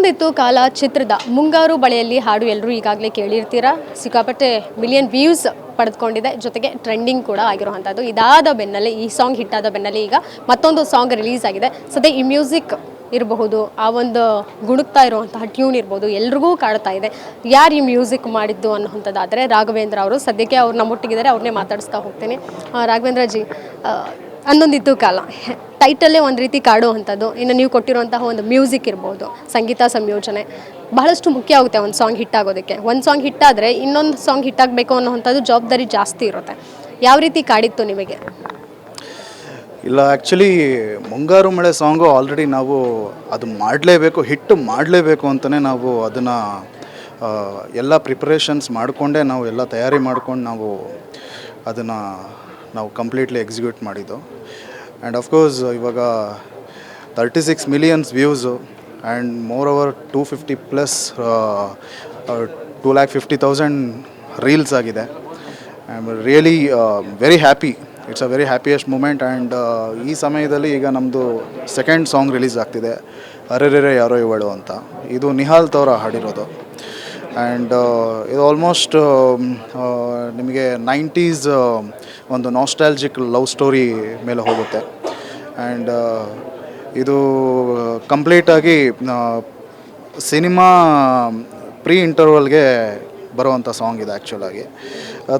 ಅಂದೊಂದಿತ್ತು ಕಾಲ ಚಿತ್ರದ ಮುಂಗಾರು ಬಳೆಯಲ್ಲಿ ಹಾಡು ಎಲ್ಲರೂ ಈಗಾಗಲೇ ಕೇಳಿರ್ತೀರಾ. ಸಿಕ್ಕಾಪಟ್ಟೆ ಮಿಲಿಯನ್ ವ್ಯೂಸ್ ಪಡೆದುಕೊಂಡಿದೆ, ಜೊತೆಗೆ ಟ್ರೆಂಡಿಂಗ್ ಕೂಡ ಆಗಿರುವಂಥದ್ದು. ಇದಾದ ಬೆನ್ನಲ್ಲೇ ಈ ಸಾಂಗ್ ಹಿಟ್ಟಾದ ಬೆನ್ನಲ್ಲೇ ಈಗ ಮತ್ತೊಂದು ಸಾಂಗ್ ರಿಲೀಸ್ ಆಗಿದೆ. ಸದ್ಯ ಈ ಮ್ಯೂಸಿಕ್ ಇರಬಹುದು, ಆ ಒಂದು ಗುಣುಕ್ತಾ ಇರುವಂತಹ ಟ್ಯೂನ್ ಇರ್ಬೋದು, ಎಲ್ರಿಗೂ ಕಾಡ್ತಾ ಇದೆ. ಯಾರು ಈ ಮ್ಯೂಸಿಕ್ ಮಾಡಿದ್ದು ಅನ್ನೋಂಥದ್ದಾದರೆ ರಾಘವೇಂದ್ರ ಅವರು. ಸದ್ಯಕ್ಕೆ ಅವ್ರು ನಮ್ಮೊಟ್ಟಿಗಿದ್ದಾರೆ, ಅವ್ರನ್ನೇ ಮಾತಾಡಿಸ್ತಾ ಹೋಗ್ತೀನಿ. ರಾಘವೇಂದ್ರ ಜಿ, ಅಂದೊಂದಿತ್ತು ಕಾಲ ಟೈಟಲ್ಲೇ ಒಂದು ರೀತಿ ಕಾಡುವಂಥದ್ದು. ಇನ್ನು ನೀವು ಕೊಟ್ಟಿರುವಂತಹ ಒಂದು ಮ್ಯೂಸಿಕ್ ಇರ್ಬೋದು, ಸಂಗೀತ ಸಂಯೋಜನೆ ಬಹಳಷ್ಟು ಮುಖ್ಯ ಆಗುತ್ತೆ ಒಂದು ಸಾಂಗ್ ಹಿಟ್ ಆಗೋದಕ್ಕೆ. ಒಂದು ಸಾಂಗ್ ಹಿಟ್ಟಾದರೆ ಇನ್ನೊಂದು ಸಾಂಗ್ ಹಿಟ್ಟಾಗಬೇಕು ಅನ್ನೋವಂಥದ್ದು ಜವಾಬ್ದಾರಿ ಜಾಸ್ತಿ ಇರುತ್ತೆ. ಯಾವ ರೀತಿ ಕಾಡಿತ್ತು ನಿಮಗೆ? ಇಲ್ಲ, ಆ್ಯಕ್ಚುಲಿ ಮುಂಗಾರು ಮಳೆ ಸಾಂಗು ಆಲ್ರೆಡಿ ನಾವು ಅದು ಮಾಡಲೇಬೇಕು, ಹಿಟ್ಟು ಮಾಡಲೇಬೇಕು ಅಂತಲೇ ನಾವು ಅದನ್ನು ಎಲ್ಲ ಪ್ರಿಪ್ರೇಷನ್ಸ್ ಮಾಡಿಕೊಂಡೇ ನಾವು ಎಲ್ಲ ತಯಾರಿ ಮಾಡ್ಕೊಂಡು ನಾವು ಅದನ್ನು ಕಂಪ್ಲೀಟ್ಲಿ ಎಕ್ಸಿಕ್ಯೂಟ್ ಮಾಡಿದ್ದು. ಆ್ಯಂಡ್ ಅಫ್ಕೋರ್ಸ್ ಇವಾಗ 36 millions views and more over 250+ 250,000 reels ಆಗಿದೆ. I am really very happy. It's a very happiest moment. And ಈ ಸಮಯದಲ್ಲಿ ಈಗ ನಮ್ಮದು ಸೆಕೆಂಡ್ ಸಾಂಗ್ ರಿಲೀಸ್ ಆಗ್ತಿದೆ, ಅರೆರೆರೆ ಯಾರೋ ಇವಳು ಅಂತ. ಇದು ನಿಹಾಲ್ ತವರ ಹಾಡಿರೋದು. ಆ್ಯಂಡ್ ಇದು ಆಲ್ಮೋಸ್ಟ್ ನಿಮಗೆ 90s ಒಂದು ನಾಸ್ಟಾಲ್ಜಿಕ್ ಲವ್ ಸ್ಟೋರಿ ಮೇಲೆ ಹೋಗುತ್ತೆ. ಆ್ಯಂಡ್ ಇದು ಕಂಪ್ಲೀಟಾಗಿ ಸಿನಿಮಾ ಪ್ರೀ ಇಂಟರ್ವಲ್ಗೆ ಬರುವಂಥ ಸಾಂಗ್ ಇದೆ. ಆ್ಯಕ್ಚುಲಾಗಿ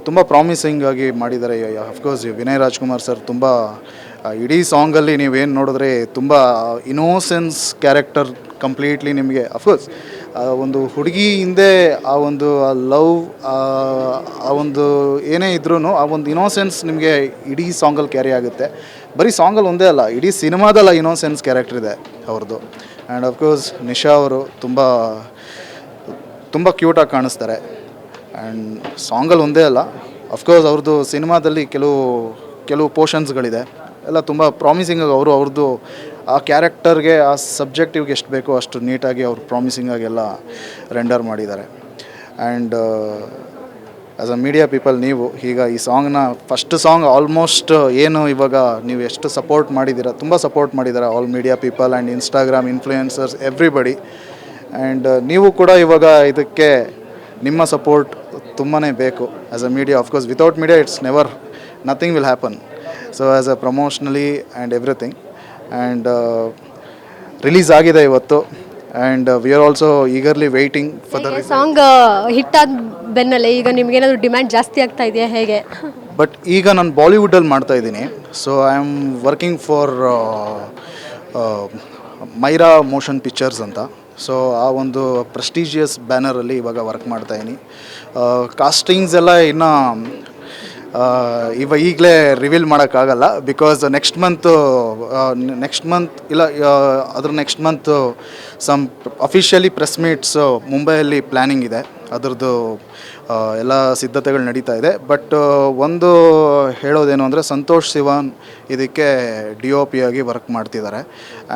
ತುಂಬ ಪ್ರಾಮಿಸಿಂಗ್ ಆಗಿ ಮಾಡಿದ್ದಾರೆ. ಅಫ್ಕೋರ್ಸ್ ವಿನಯ್ ರಾಜ್ಕುಮಾರ್ ಸರ್ ತುಂಬ ಇಡೀ ಸಾಂಗಲ್ಲಿ ನೀವೇನು ನೋಡಿದ್ರೆ ತುಂಬ ಇನೋಸೆನ್ಸ್ ಕ್ಯಾರೆಕ್ಟರ್ ಕಂಪ್ಲೀಟ್ಲಿ ನಿಮಗೆ. ಅಫ್ಕೋರ್ಸ್ ಒಂದು ಹುಡುಗಿ ಹಿಂದೆ ಆ ಒಂದು ಲವ್, ಆ ಒಂದು ಏನೇ ಇದ್ರೂ ಆ ಒಂದು ಇನೋಸೆನ್ಸ್ ನಿಮಗೆ ಇಡೀ ಸಾಂಗಲ್ಲಿ ಕ್ಯಾರಿ ಆಗುತ್ತೆ. ಬರೀ ಸಾಂಗಲ್ಲಿ ಒಂದೇ ಅಲ್ಲ, ಇಡೀ ಸಿನಿಮಾದಲ್ಲ ಇನೋಸೆನ್ಸ್ ಕ್ಯಾರೆಕ್ಟರ್ ಇದೆ ಅವ್ರದ್ದು. ಆ್ಯಂಡ್ ಅಫ್ಕೋರ್ಸ್ ನಿಶಾ ಅವರು ತುಂಬ ಕ್ಯೂಟಾಗಿ ಕಾಣಿಸ್ತಾರೆ. ಆ್ಯಂಡ್ ಸಾಂಗಲ್ಲಿ ಒಂದೇ ಅಲ್ಲ, ಅಫ್ಕೋರ್ಸ್ ಅವ್ರದ್ದು ಸಿನಿಮಾದಲ್ಲಿ ಕೆಲವು ಪೋರ್ಷನ್ಸ್ಗಳಿದೆ, ಎಲ್ಲ ತುಂಬ ಪ್ರಾಮಿಸಿಂಗಾಗಿ ಅವ್ರದ್ದು ಆ ಕ್ಯಾರೆಕ್ಟರ್ಗೆ, ಆ ಸಬ್ಜೆಕ್ಟಿವ್ಗೆ ಎಷ್ಟು ಬೇಕೋ ಅಷ್ಟು ನೀಟಾಗಿ ಅವ್ರು ಪ್ರಾಮಿಸಿಂಗಾಗೆಲ್ಲ ರೆಂಡರ್ ಮಾಡಿದ್ದಾರೆ. And as a media people, ನೀವು ಈಗ ಈ ಸಾಂಗ್ನ ಫಸ್ಟ್ ಸಾಂಗ್ ಆಲ್ಮೋಸ್ಟ್ ಏನು ಇವಾಗ ನೀವು ಎಷ್ಟು ಸಪೋರ್ಟ್ ಮಾಡಿದ್ದೀರಾ, ತುಂಬ ಸಪೋರ್ಟ್ ಮಾಡಿದ್ದಾರೆ all media people and Instagram influencers everybody. And ನೀವು ಕೂಡ ಇವಾಗ ಇದಕ್ಕೆ ನಿಮ್ಮ ಸಪೋರ್ಟ್ ತುಂಬಾ ಬೇಕು as a media. Of course without media it's never, nothing will happen. So as a promotionally and everything. And release ಆಗಿದೆ ಇವತ್ತು. And we are also eagerly waiting for the song ಹಿಟ್ಟಾದ ಬೆನ್ನಲ್ಲೇ ಈಗ ನಿಮಗೇನಾದರೂ ಡಿಮ್ಯಾಂಡ್ ಜಾಸ್ತಿ ಆಗ್ತಾ ಇದೆಯಾ ಹೇಗೆ? ಬಟ್ ಈಗ ನಾನು ಬಾಲಿವುಡಲ್ಲಿ ಮಾಡ್ತಾ ಇದ್ದೀನಿ. So I am working for Myra motion pictures ಅಂತ. ಸೊ ಆ ಒಂದು ಪ್ರೆಸ್ಟೀಜಿಯಸ್ ಬ್ಯಾನರಲ್ಲಿ ಇವಾಗ ವರ್ಕ್ ಮಾಡ್ತಾಯಿದ್ದೀನಿ. ಕಾಸ್ಟಿಂಗ್ಸ್ ಎಲ್ಲ ಇನ್ನೂ ಈಗಲೇ ರಿವೀಲ್ ಮಾಡೋಕ್ಕಾಗಲ್ಲ, ಬಿಕಾಸ್ ನೆಕ್ಸ್ಟ್ ಮಂತ್ ಇಲ್ಲ ಅದ್ರ next month some officially press meets ಮುಂಬೈಯಲ್ಲಿ ಪ್ಲ್ಯಾನಿಂಗ್ ಇದೆ. ಅದರದ್ದು ಎಲ್ಲ ಸಿದ್ಧತೆಗಳು ನಡೀತಾ ಇದೆ. ಬಟ್ ಒಂದು ಹೇಳೋದೇನು ಅಂದರೆ ಸಂತೋಷ್ ಸಿವಾನ್ ಇದಕ್ಕೆ DOP ಆಗಿ ವರ್ಕ್ ಮಾಡ್ತಿದ್ದಾರೆ.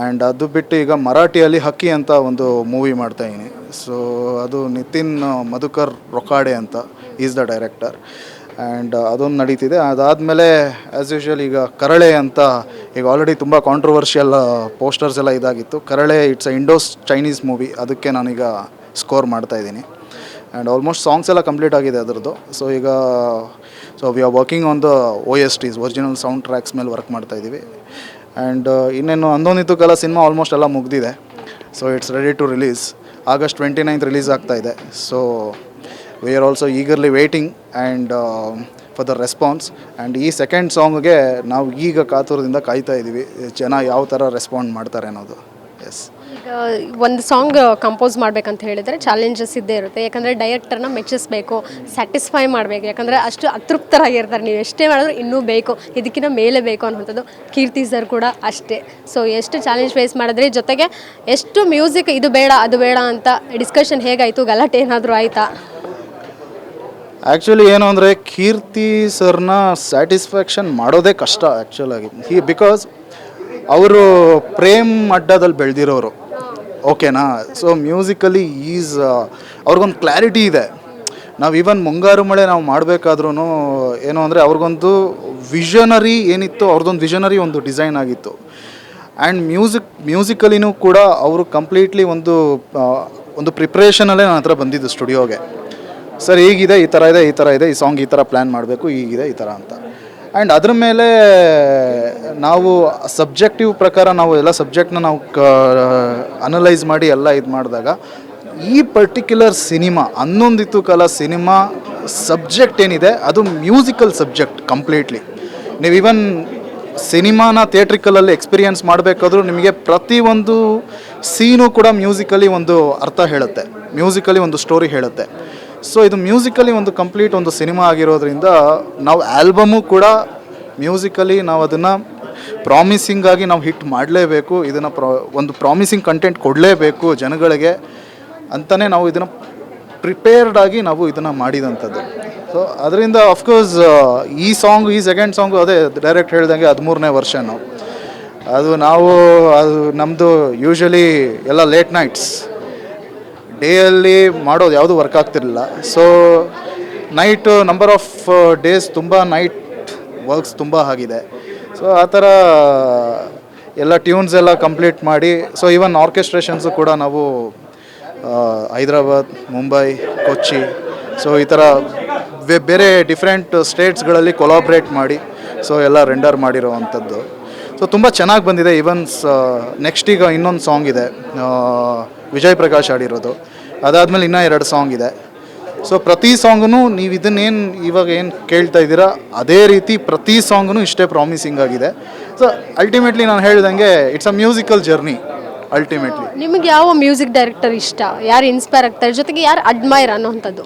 ಆ್ಯಂಡ್ ಅದು ಬಿಟ್ಟು ಈಗ ಮರಾಠಿಯಲ್ಲಿ ಹಕ್ಕಿ ಅಂತ ಒಂದು ಮೂವಿ ಮಾಡ್ತಾಯಿದ್ದೀನಿ. ಸೊ ಅದು ನಿತಿನ್ ಮಧುಕರ್ ರೊಕಾಡೆ ಅಂತ ಈಸ್ ದ ಡೈರೆಕ್ಟರ್. ಆ್ಯಂಡ್ ಅದೊಂದು ನಡೀತಿದೆ. ಅದಾದಮೇಲೆ ಆ್ಯಸ್ ಯೂಶ್ವಲ್ ಈಗ ಕರಳೆ ಅಂತ ಈಗ ಆಲ್ರೆಡಿ ತುಂಬ ಕಾಂಟ್ರವರ್ಷಿಯಲ್ ಪೋಸ್ಟರ್ಸ್ ಎಲ್ಲ ಇದಾಗಿತ್ತು. ಕರಳೆ it's a Indo Chinese movie, ಅದಕ್ಕೆ ನಾನೀಗ ಸ್ಕೋರ್ ಮಾಡ್ತಾಯಿದ್ದೀನಿ. ಆ್ಯಂಡ್ ಆಲ್ಮೋಸ್ಟ್ ಸಾಂಗ್ಸ್ ಎಲ್ಲ ಕಂಪ್ಲೀಟ್ ಆಗಿದೆ ಅದರದ್ದು. So we are working on the OSTs, original sound tracks ಮೇಲೆ ವರ್ಕ್ ಮಾಡ್ತಾಯಿದ್ದೀವಿ. ಆ್ಯಂಡ್ ಇನ್ನೇನು ಅಂದೊಂದಿತ್ತು ಕಾಲ ಸಿನಿಮಾ ಆಲ್ಮೋಸ್ಟ್ ಎಲ್ಲ ಮುಗಿದಿದೆ. So it's ready to release. August 29th release ಆಗ್ತಾಯಿದೆ. So we are also eagerly waiting and for the response. And ಈ second ಸಾಂಗ್ಗೆ ನಾವು ಈಗ ಕಾತುರದಿಂದ ಕಾಯ್ತಾ ಇದ್ದೀವಿ, ಜನ ಯಾವ ಥರ ರೆಸ್ಪಾಂಡ್ ಮಾಡ್ತಾರೆ ಅನ್ನೋದು. ಎಸ್, ಈಗ ಒಂದು ಸಾಂಗ್ ಕಂಪೋಸ್ ಮಾಡಬೇಕಂತ ಹೇಳಿದರೆ ಚಾಲೆಂಜಸ್ ಇದ್ದೇ ಇರುತ್ತೆ. ಯಾಕಂದರೆ ಡೈರೆಕ್ಟರ್ನ ಮೆಚ್ಚಿಸ್ಬೇಕು, ಸ್ಯಾಟಿಸ್ಫೈ ಮಾಡಬೇಕು. ಯಾಕಂದರೆ ಅಷ್ಟು ಅತೃಪ್ತರಾಗಿರ್ತಾರೆ, ನೀವು ಎಷ್ಟೇ ಮಾಡಿದ್ರು ಇನ್ನೂ ಬೇಕು, ಇದಕ್ಕಿಂತ ಮೇಲೆ ಬೇಕು ಅನ್ನೋಂಥದ್ದು. ಕೀರ್ತಿ ಸರ್ ಕೂಡ ಅಷ್ಟೇ. ಸೊ ಎಷ್ಟು ಚಾಲೆಂಜ್ ಫೇಸ್ ಮಾಡಿದ್ರಿ, ಜೊತೆಗೆ ಎಷ್ಟು ಮ್ಯೂಸಿಕ್ ಇದು ಬೇಡ ಅದು ಬೇಡ ಅಂತ ಡಿಸ್ಕಷನ್ ಹೇಗಾಯಿತು, ಗಲಾಟೆ ಏನಾದರೂ ಆಯಿತಾ? ಆ್ಯಕ್ಚುಲಿ ಏನು ಅಂದರೆ ಕೀರ್ತಿ ಸರ್ನ ಸ್ಯಾಟಿಸ್ಫ್ಯಾಕ್ಷನ್ ಮಾಡೋದೇ ಕಷ್ಟ ಆ್ಯಕ್ಚುಲಾಗಿ. ಬಿಕಾಸ್ ಅವರು ಪ್ರೇಮ್ ಅಡ್ಡದಲ್ಲಿ ಬೆಳೆದಿರೋರು, ಓಕೆನಾ. ಸೊ ಮ್ಯೂಸಿಕಲಿ ಅವ್ರಿಗೊಂದು ಕ್ಲಾರಿಟಿ ಇದೆ. ನಾವು ಈವನ್ ಮುಂಗಾರು ಮಳೆ ನಾವು ಮಾಡಬೇಕಾದ್ರೂ ಏನು ಅಂದರೆ ಅವ್ರಿಗೊಂದು ವಿಷನರಿ ಏನಿತ್ತು, ಅವ್ರದ್ದೊಂದು ವಿಷನರಿ ಒಂದು ಡಿಸೈನ್ ಆಗಿತ್ತು. ಆ್ಯಂಡ್ ಮ್ಯೂಸಿಕಲಿನೂ ಕೂಡ ಅವರು ಕಂಪ್ಲೀಟ್ಲಿ ಒಂದು ಪ್ರಿಪ್ರೇಷನಲ್ಲೇ ನನ್ನ ಹತ್ರ ಬಂದಿದ್ದು ಸ್ಟುಡಿಯೋಗೆ. ಸರ್ ಹೀಗಿದೆ, ಈ ಥರ ಇದೆ, ಈ ಸಾಂಗ್ ಈ ಥರ ಪ್ಲ್ಯಾನ್ ಮಾಡಬೇಕು, ಹೀಗಿದೆ ಈ ಥರ ಅಂತ. ಆ್ಯಂಡ್ ಅದ್ರ ಮೇಲೆ ನಾವು ಸಬ್ಜೆಕ್ಟಿವ್ ಪ್ರಕಾರ ನಾವು ಎಲ್ಲ ಸಬ್ಜೆಕ್ಟ್ನ ನಾವು ಅನಲೈಸ್ ಮಾಡಿ ಎಲ್ಲ ಇದು ಮಾಡಿದಾಗ ಈ ಪರ್ಟಿಕ್ಯುಲರ್ ಸಿನಿಮಾ 11 ಕಾಲ ಸಿನಿಮಾ ಸಬ್ಜೆಕ್ಟ್ ಏನಿದೆ ಅದು ಮ್ಯೂಸಿಕಲ್ ಸಬ್ಜೆಕ್ಟ್ ಕಂಪ್ಲೀಟ್ಲಿ. ನೀವು ಈವನ್ ಸಿನಿಮಾನ ಥಿಯೇಟ್ರಿಕಲಲ್ಲಿ ಎಕ್ಸ್ಪೀರಿಯನ್ಸ್ ಮಾಡಬೇಕಾದ್ರೂ ನಿಮಗೆ ಪ್ರತಿಯೊಂದು ಸೀನು ಕೂಡ ಮ್ಯೂಸಿಕಲಿ ಒಂದು ಅರ್ಥ ಹೇಳುತ್ತೆ, ಮ್ಯೂಸಿಕಲಿ ಒಂದು ಸ್ಟೋರಿ ಹೇಳುತ್ತೆ. ಸೊ ಇದು ಮ್ಯೂಸಿಕಲಿ ಒಂದು ಕಂಪ್ಲೀಟ್ ಒಂದು ಸಿನಿಮಾ ಆಗಿರೋದ್ರಿಂದ ನಾವು ಆಲ್ಬಮು ಕೂಡ ಮ್ಯೂಸಿಕಲಿ ನಾವು ಅದನ್ನು ಪ್ರಾಮಿಸಿಂಗ್ ಆಗಿ ನಾವು ಹಿಟ್ ಮಾಡಲೇಬೇಕು, ಇದನ್ನು ಒಂದು ಪ್ರಾಮಿಸಿಂಗ್ ಕಂಟೆಂಟ್ ಕೊಡಲೇಬೇಕು ಜನಗಳಿಗೆ ಅಂತಲೇ ನಾವು ಇದನ್ನು ಪ್ರಿಪೇರ್ಡ್ ಆಗಿ ನಾವು ಇದನ್ನು ಮಾಡಿದಂಥದ್ದು. ಸೊ ಅದರಿಂದ ಅಫ್ಕೋರ್ಸ್ ಈ ಸೆಕೆಂಡ್ ಸಾಂಗು ಅದೇ ಡೈರೆಕ್ಟ್ ಹೇಳ್ದಂಗೆ 13ನೇ ವರ್ಷ ಅದು ನಮ್ಮದು ಯೂಶ್ವಲಿ ಎಲ್ಲ ಲೇಟ್ ನೈಟ್ಸ್, ಡೇಯಲ್ಲಿ ಮಾಡೋದು ಯಾವುದೂ ವರ್ಕ್ ಆಗ್ತಿರಲಿಲ್ಲ. ಸೊ ನಂಬರ್ ಆಫ್ ಡೇಸ್ ತುಂಬ ನೈಟ್ ವರ್ಕ್ಸ್ ತುಂಬ ಆಗಿದೆ. ಸೊ ಆ ಥರ ಎಲ್ಲ ಟ್ಯೂನ್ಸ್ ಎಲ್ಲ ಕಂಪ್ಲೀಟ್ ಮಾಡಿ, ಸೊ ಈವನ್ ಆರ್ಕೆಸ್ಟ್ರೇಷನ್ಸು ಕೂಡ ನಾವು ಹೈದ್ರಾಬಾದ್, ಮುಂಬೈ, ಕೊಚ್ಚಿ, ಸೊ ಈ ಥರ ಬೇರೆ ಡಿಫ್ರೆಂಟ್ ಸ್ಟೇಟ್ಸ್ಗಳಲ್ಲಿ ಕೊಲಾಬ್ರೇಟ್ ಮಾಡಿ ಸೊ ಎಲ್ಲ ರೆಂಡರ್ ಮಾಡಿರೋ ಅಂಥದ್ದು. ಸೊ ತುಂಬ ಚೆನ್ನಾಗಿ ಬಂದಿದೆ. ಈವನ್ಸ್ ನೆಕ್ಸ್ಟ್ ಈಗ ಇನ್ನೊಂದು ಸಾಂಗ್ ಇದೆ, ವಿಜಯ್ ಪ್ರಕಾಶ್ ಆಡಿರೋದು. ಅದಾದಮೇಲೆ ಇನ್ನೂ 2 ಸಾಂಗ್ ಇದೆ. ಸೊ ಪ್ರತಿ ಸಾಂಗೂ ನೀವು ಇದನ್ನೇನು ಇವಾಗ ಏನು ಕೇಳ್ತಾ ಇದ್ದೀರಾ ಅದೇ ರೀತಿ ಪ್ರತಿ ಸಾಂಗೂ ಇಷ್ಟೇ ಪ್ರಾಮಿಸಿಂಗ್ ಆಗಿದೆ. ಸೊ ಅಲ್ಟಿಮೇಟ್ಲಿ ನಾನು ಹೇಳ್ದಂಗೆ it's a musical journey ultimately. ನಿಮಗೆ ಯಾವ ಮ್ಯೂಸಿಕ್ ಡೈರೆಕ್ಟರ್ ಇಷ್ಟ, ಯಾರು ಇನ್ಸ್ಪೈರ್ ಆಗ್ತಾರೆ, ಜೊತೆಗೆ ಯಾರು ಅಡ್ಮೈರ್ ಅನ್ನೋವಂಥದ್ದು?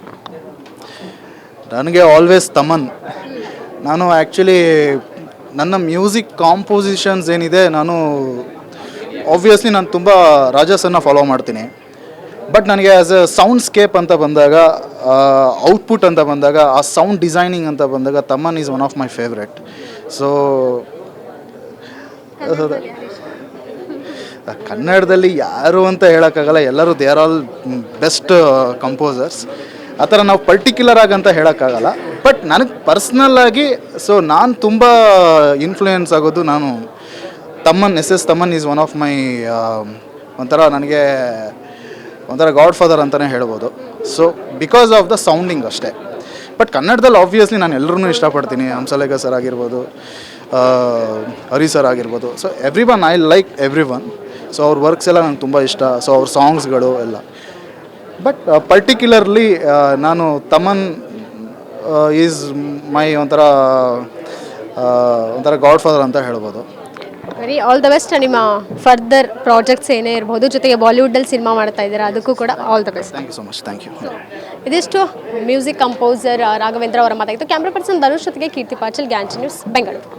ನನಗೆ ಆಲ್ವೇಸ್ ತಮನ್. ನಾನು ಆ್ಯಕ್ಚುಲಿ ನನ್ನ ಮ್ಯೂಸಿಕ್ ಕಾಂಪೋಸಿಷನ್ಸ್ ಏನಿದೆ, ನಾನು ಆಬ್ವಿಯಸ್ಲಿ ನಾನು ತುಂಬ ರಾಜಸನ್ನ ಫಾಲೋ ಮಾಡ್ತೀನಿ. ಬಟ್ ನನಗೆ ಆ್ಯಸ್ ಎ ಸೌಂಡ್ ಸ್ಕೇಪ್ ಅಂತ ಬಂದಾಗ, ಔಟ್ಪುಟ್ ಅಂತ ಬಂದಾಗ, ಆ ಸೌಂಡ್ ಡಿಸೈನಿಂಗ್ ಅಂತ ಬಂದಾಗ Thaman is one of my favourite. So ಕನ್ನಡದಲ್ಲಿ ಯಾರು ಅಂತ ಹೇಳೋಕ್ಕಾಗಲ್ಲ, ಎಲ್ಲರೂ they are all best composers. ಆ ಥರ ನಾವು ಪರ್ಟಿಕ್ಯುಲರ್ ಆಗಿ ಅಂತ ಹೇಳೋಕ್ಕಾಗಲ್ಲ. ಬಟ್ ನನಗೆ ಪರ್ಸ್ನಲ್ಲಾಗಿ ಸೊ ನಾನು ತುಂಬ ಇನ್ಫ್ಲೂಯೆನ್ಸ್ ಆಗೋದು ನಾನು Thaman is one of my ನನಗೆ ಒಂಥರ ಗಾಡ್ ಫಾದರ್ ಅಂತಲೇ ಹೇಳ್ಬೋದು. So because of the sounding ಅಷ್ಟೇ. ಬಟ್ ಕನ್ನಡದಲ್ಲಿ ಆಬ್ವಿಯಸ್ಲಿ ನಾನು ಎಲ್ಲರೂ ಇಷ್ಟಪಡ್ತೀನಿ. ಹಂಸಲೇಖ ಸರ್ ಆಗಿರ್ಬೋದು, ಹರಿ ಸರ್ ಆಗಿರ್ಬೋದು. So I like every one. So ಅವ್ರ ವರ್ಕ್ಸ್ ಎಲ್ಲ ನಂಗೆ ತುಂಬ ಇಷ್ಟ. ಸೊ ಅವ್ರ ಸಾಂಗ್ಸ್ಗಳು ಎಲ್ಲ. ಬಟ್ ಪರ್ಟಿಕ್ಯುಲರ್ಲಿ ನಾನು ತಮನ್ ಈಸ್ ಮೈ ಒಂಥರ ಗಾಡ್ ಫಾದರ್ ಅಂತ ಹೇಳ್ಬೋದು. Very all the best. ನಿಮ್ಮ ಫರ್ದರ್ ಪ್ರಾಜೆಕ್ಟ್ಸ್ ಏನೇ ಇರ್ಬೋದು, ಜೊತೆಗೆ ಬಾಲಿವುಡ್ಡಲ್ಲಿ ಸಿನಿಮಾ ಮಾಡ್ತಾ ಇದ್ದೀರಾ, ಅದಕ್ಕೂ ಕೂಡ all the best. Thank you so much. Thank you. ಇದಿಷ್ಟು ಮ್ಯೂಸಿಕ್ ಕಂಪೋಸರ್ ರಾಘವೇಂದ್ರ ಅವರ ಮಾತಾಗಿತ್ತು. ಕ್ಯಾಮ್ರಾ ಪರ್ಸನ್ ಧನುಷ್ ಜೊತೆಗೆ ಕೀರ್ತಿ ಪಾಚಲ್, ಗ್ಯಾಂಚ್ ನ್ಯೂಸ್, ಬೆಂಗಳೂರು.